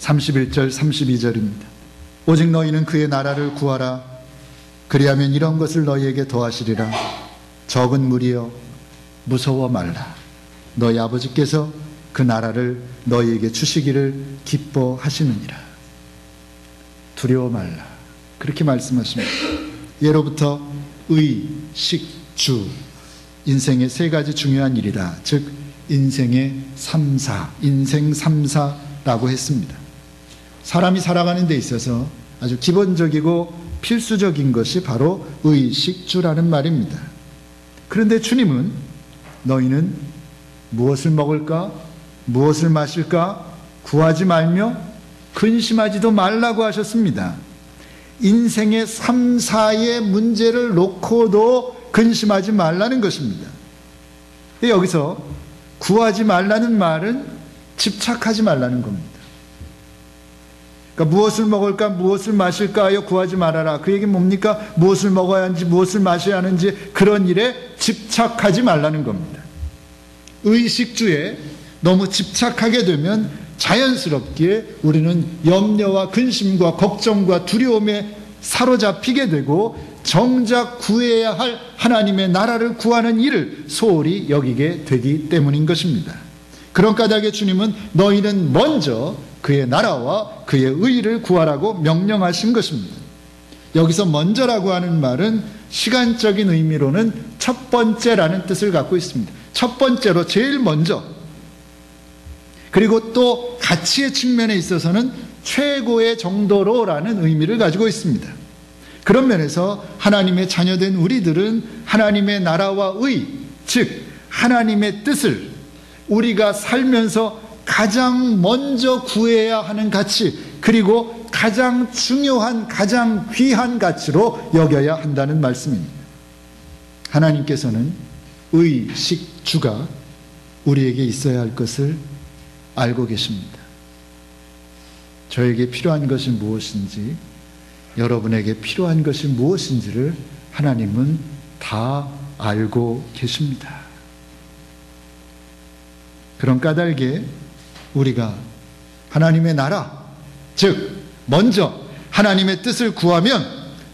31절 32절입니다. 오직 너희는 그의 나라를 구하라. 그리하면 이런 것을 너희에게 더하시리라. 적은 무리여 무서워 말라. 너희 아버지께서 그 나라를 너희에게 주시기를 기뻐하시느니라. 두려워 말라. 그렇게 말씀하십니다. 예로부터 의, 식, 주, 인생의 세 가지 중요한 일이다. 즉 인생의 삼사, 인생 삼사라고 했습니다. 사람이 살아가는 데 있어서 아주 기본적이고 필수적인 것이 바로 의식주라는 말입니다. 그런데 주님은 너희는 무엇을 먹을까, 무엇을 마실까 구하지 말며 근심하지도 말라고 하셨습니다. 인생의 3, 4의 문제를 놓고도 근심하지 말라는 것입니다. 여기서 구하지 말라는 말은 집착하지 말라는 겁니다. 그러니까 무엇을 먹을까, 무엇을 마실까 하여 구하지 말아라. 그 얘기는 뭡니까? 무엇을 먹어야 하는지, 무엇을 마셔야 하는지 그런 일에 집착하지 말라는 겁니다. 의식주에 너무 집착하게 되면 자연스럽게 우리는 염려와 근심과 걱정과 두려움에 사로잡히게 되고 정작 구해야 할 하나님의 나라를 구하는 일을 소홀히 여기게 되기 때문인 것입니다. 그런 까닭에 주님은 너희는 먼저 그의 나라와 그의 의를 구하라고 명령하신 것입니다. 여기서 먼저라고 하는 말은 시간적인 의미로는 첫 번째라는 뜻을 갖고 있습니다. 첫 번째로, 제일 먼저. 그리고 또 가치의 측면에 있어서는 최고의 정도로라는 의미를 가지고 있습니다. 그런 면에서 하나님의 자녀된 우리들은 하나님의 나라와 의, 즉 하나님의 뜻을 우리가 살면서 가장 먼저 구해야 하는 가치, 그리고 가장 중요한, 가장 귀한 가치로 여겨야 한다는 말씀입니다. 하나님께서는 의식주가 우리에게 있어야 할 것을 알고 계십니다. 저에게 필요한 것이 무엇인지, 여러분에게 필요한 것이 무엇인지를 하나님은 다 알고 계십니다. 그런 까닭에 우리가 하나님의 나라, 즉 먼저 하나님의 뜻을 구하면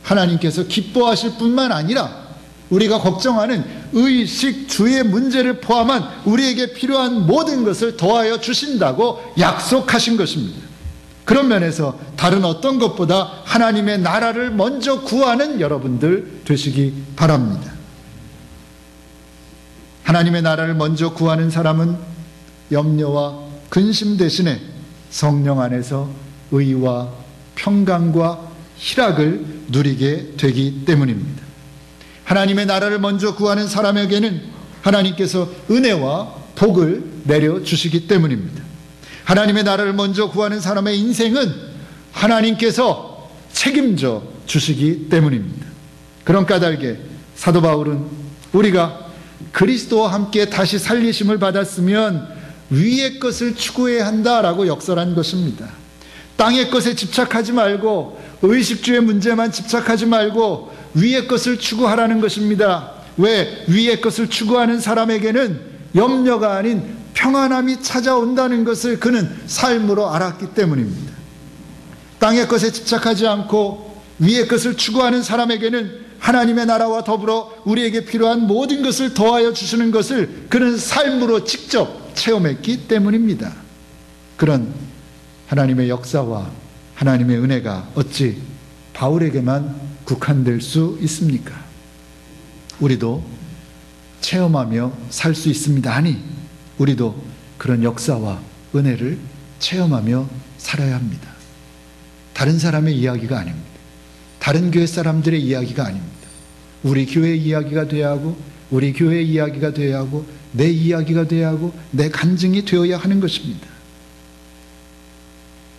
하나님께서 기뻐하실 뿐만 아니라 우리가 걱정하는 의식, 주의 문제를 포함한 우리에게 필요한 모든 것을 더하여 주신다고 약속하신 것입니다. 그런 면에서 다른 어떤 것보다 하나님의 나라를 먼저 구하는 여러분들 되시기 바랍니다. 하나님의 나라를 먼저 구하는 사람은 염려와 근심 대신에 성령 안에서 의와 평강과 희락을 누리게 되기 때문입니다. 하나님의 나라를 먼저 구하는 사람에게는 하나님께서 은혜와 복을 내려주시기 때문입니다. 하나님의 나라를 먼저 구하는 사람의 인생은 하나님께서 책임져 주시기 때문입니다. 그런 까닭에 사도 바울은 우리가 그리스도와 함께 다시 살리심을 받았으면 위의 것을 추구해야 한다라고 역설한 것입니다. 땅의 것에 집착하지 말고 의식주의 문제만 집착하지 말고 위의 것을 추구하라는 것입니다. 왜? 위의 것을 추구하는 사람에게는 염려가 아닌 평안함이 찾아온다는 것을 그는 삶으로 알았기 때문입니다. 땅의 것에 집착하지 않고 위의 것을 추구하는 사람에게는 하나님의 나라와 더불어 우리에게 필요한 모든 것을 더하여 주시는 것을 그는 삶으로 직접 체험했기 때문입니다. 그런 하나님의 역사와 하나님의 은혜가 어찌 바울에게만 국한될 수 있습니까? 우리도 체험하며 살 수 있습니다. 아니, 우리도 그런 역사와 은혜를 체험하며 살아야 합니다. 다른 사람의 이야기가 아닙니다. 다른 교회 사람들의 이야기가 아닙니다. 우리 교회의 이야기가 되어야 하고, 우리 교회의 이야기가 되어야 하고, 내 이야기가 되어야 하고, 내 간증이 되어야 하는 것입니다.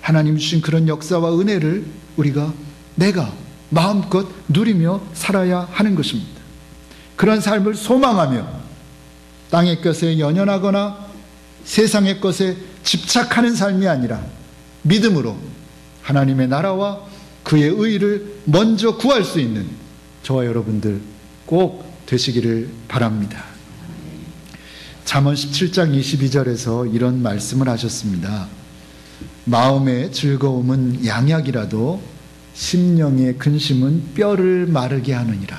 하나님 주신 그런 역사와 은혜를 내가 마음껏 누리며 살아야 하는 것입니다. 그런 삶을 소망하며 땅의 것에 연연하거나 세상의 것에 집착하는 삶이 아니라 믿음으로 하나님의 나라와 그의 의를 먼저 구할 수 있는 저와 여러분들 꼭 되시기를 바랍니다. 잠언 17장 22절에서 이런 말씀을 하셨습니다. 마음의 즐거움은 양약이라도 심령의 근심은 뼈를 마르게 하느니라.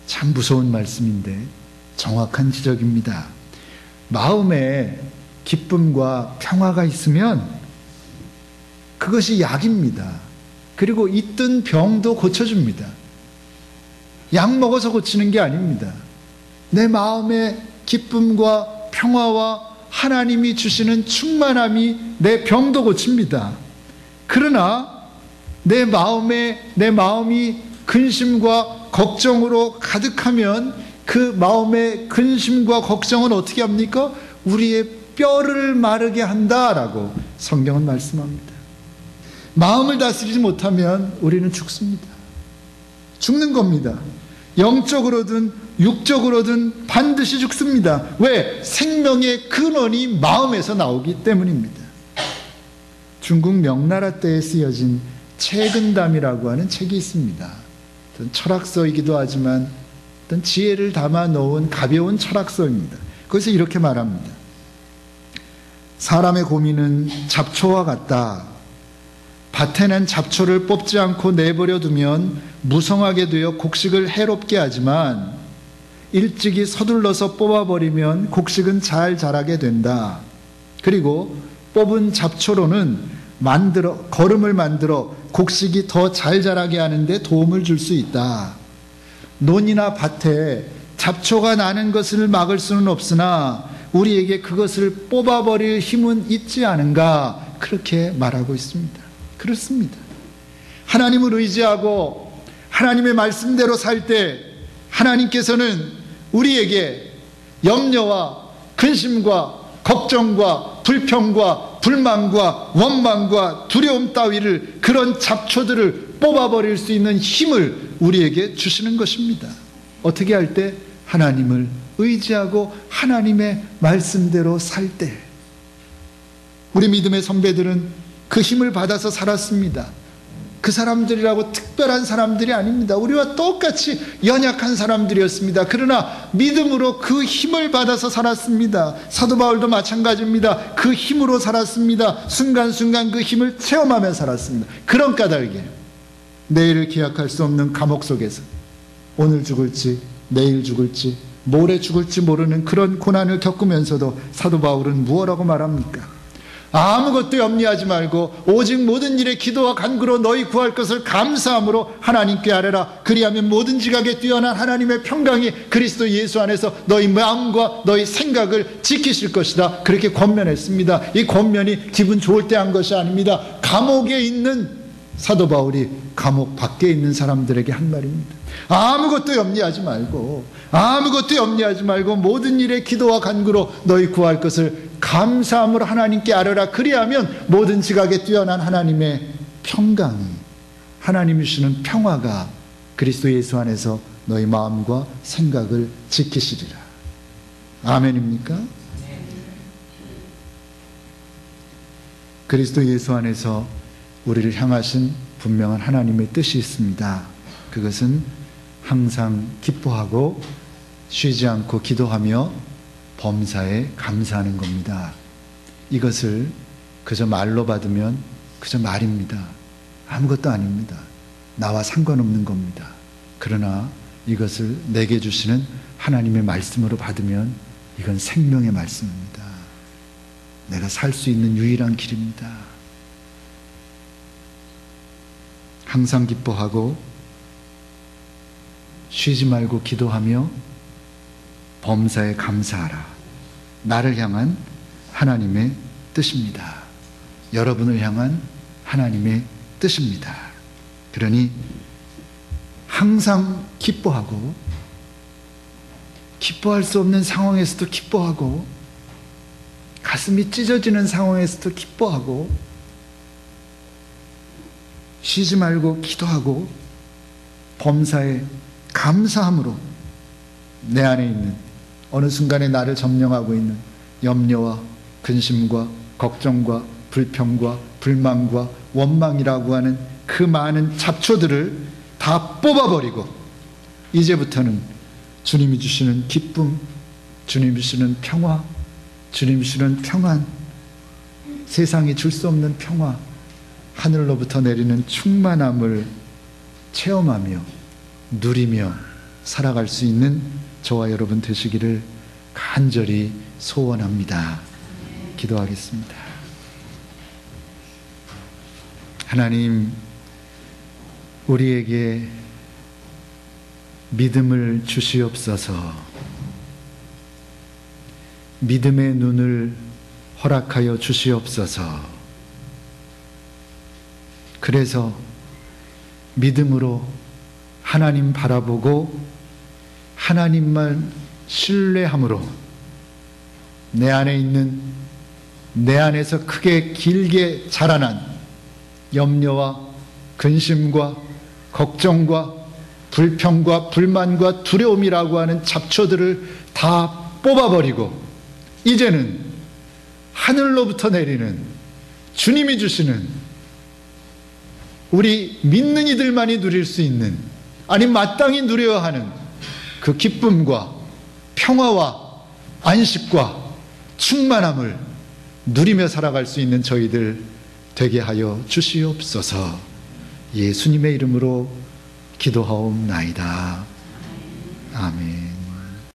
참 무서운 말씀인데 정확한 지적입니다. 마음에 기쁨과 평화가 있으면 그것이 약입니다. 그리고 있던 병도 고쳐줍니다. 약 먹어서 고치는 게 아닙니다. 내 마음의 기쁨과 평화와 하나님이 주시는 충만함이 내 병도 고칩니다. 그러나 내 마음이 근심과 걱정으로 가득하면 그 마음의 근심과 걱정은 어떻게 합니까? 우리의 뼈를 마르게 한다라고 성경은 말씀합니다. 마음을 다스리지 못하면 우리는 죽습니다. 죽는 겁니다. 영적으로든 육적으로든 반드시 죽습니다. 왜? 생명의 근원이 마음에서 나오기 때문입니다. 중국 명나라 때에 쓰여진 채근담이라고 하는 책이 있습니다. 철학서이기도 하지만 어떤 지혜를 담아 놓은 가벼운 철학서입니다. 거기서 이렇게 말합니다. 사람의 고민은 잡초와 같다. 밭에 난 잡초를 뽑지 않고 내버려 두면 무성하게 되어 곡식을 해롭게 하지만 일찍이 서둘러서 뽑아버리면 곡식은 잘 자라게 된다. 그리고 뽑은 잡초로는 거름을 만들어 곡식이 더 잘 자라게 하는데 도움을 줄 수 있다. 논이나 밭에 잡초가 나는 것을 막을 수는 없으나 우리에게 그것을 뽑아버릴 힘은 있지 않은가, 그렇게 말하고 있습니다. 그렇습니다. 하나님을 의지하고 하나님의 말씀대로 살 때 하나님께서는 우리에게 염려와 근심과 걱정과 불평과 불만과 원망과 두려움 따위를, 그런 잡초들을 뽑아버릴 수 있는 힘을 우리에게 주시는 것입니다. 어떻게 할 때? 하나님을 의지하고 하나님의 말씀대로 살 때. 우리 믿음의 선배들은 그 힘을 받아서 살았습니다. 그 사람들이라고 특별한 사람들이 아닙니다. 우리와 똑같이 연약한 사람들이었습니다. 그러나 믿음으로 그 힘을 받아서 살았습니다. 사도 바울도 마찬가지입니다. 그 힘으로 살았습니다. 순간순간 그 힘을 체험하며 살았습니다. 그런 까닭에 내일을 기약할 수 없는 감옥 속에서 오늘 죽을지 내일 죽을지 모레 죽을지 모르는 그런 고난을 겪으면서도 사도 바울은 무엇라고 말합니까? 아무것도 염려하지 말고 오직 모든 일에 기도와 간구로 너희 구할 것을 감사함으로 하나님께 아뢰라. 그리하면 모든 지각에 뛰어난 하나님의 평강이 그리스도 예수 안에서 너희 마음과 너희 생각을 지키실 것이다. 그렇게 권면했습니다. 이 권면이 기분 좋을 때 한 것이 아닙니다. 감옥에 있는 사도 바울이 감옥 밖에 있는 사람들에게 한 말입니다. 아무것도 염려하지 말고 모든 일에 기도와 간구로 너희 구할 것을 감사함으로 하나님께 아뢰라. 그리하면 모든 지각에 뛰어난 하나님의 평강이, 하나님이 주시는 평화가 그리스도 예수 안에서 너희 마음과 생각을 지키시리라. 아멘입니까? 그리스도 예수 안에서 우리를 향하신 분명한 하나님의 뜻이 있습니다. 그것은 항상 기뻐하고 쉬지 않고 기도하며 범사에 감사하는 겁니다. 이것을 그저 말로 받으면 그저 말입니다. 아무것도 아닙니다. 나와 상관없는 겁니다. 그러나 이것을 내게 주시는 하나님의 말씀으로 받으면 이건 생명의 말씀입니다. 내가 살 수 있는 유일한 길입니다. 항상 기뻐하고 쉬지 말고 기도하며 범사에 감사하라. 나를 향한 하나님의 뜻입니다. 여러분을 향한 하나님의 뜻입니다. 그러니 항상 기뻐하고, 기뻐할 수 없는 상황에서도 기뻐하고, 가슴이 찢어지는 상황에서도 기뻐하고, 쉬지 말고 기도하고 범사에 감사함으로 내 안에 있는, 어느 순간에 나를 점령하고 있는 염려와 근심과 걱정과 불평과 불만과 원망이라고 하는 그 많은 잡초들을 다 뽑아버리고 이제부터는 주님이 주시는 기쁨, 주님이 주시는 평화, 주님이 주시는 평안, 세상이 줄 수 없는 평화, 하늘로부터 내리는 충만함을 체험하며 누리며 살아갈 수 있는 저와 여러분 되시기를 간절히 소원합니다. 기도하겠습니다. 하나님, 우리에게 믿음을 주시옵소서. 믿음의 눈을 허락하여 주시옵소서. 그래서 믿음으로 하나님 바라보고 하나님만 신뢰함으로 내 안에 있는, 내 안에서 크게 길게 자라난 염려와 근심과 걱정과 불평과 불만과 두려움이라고 하는 잡초들을 다 뽑아버리고 이제는 하늘로부터 내리는 주님이 주시는, 우리 믿는 이들만이 누릴 수 있는, 아니 마땅히 누려야 하는 그 기쁨과 평화와 안식과 충만함을 누리며 살아갈 수 있는 저희들 되게 하여 주시옵소서. 예수님의 이름으로 기도하옵나이다. 아멘.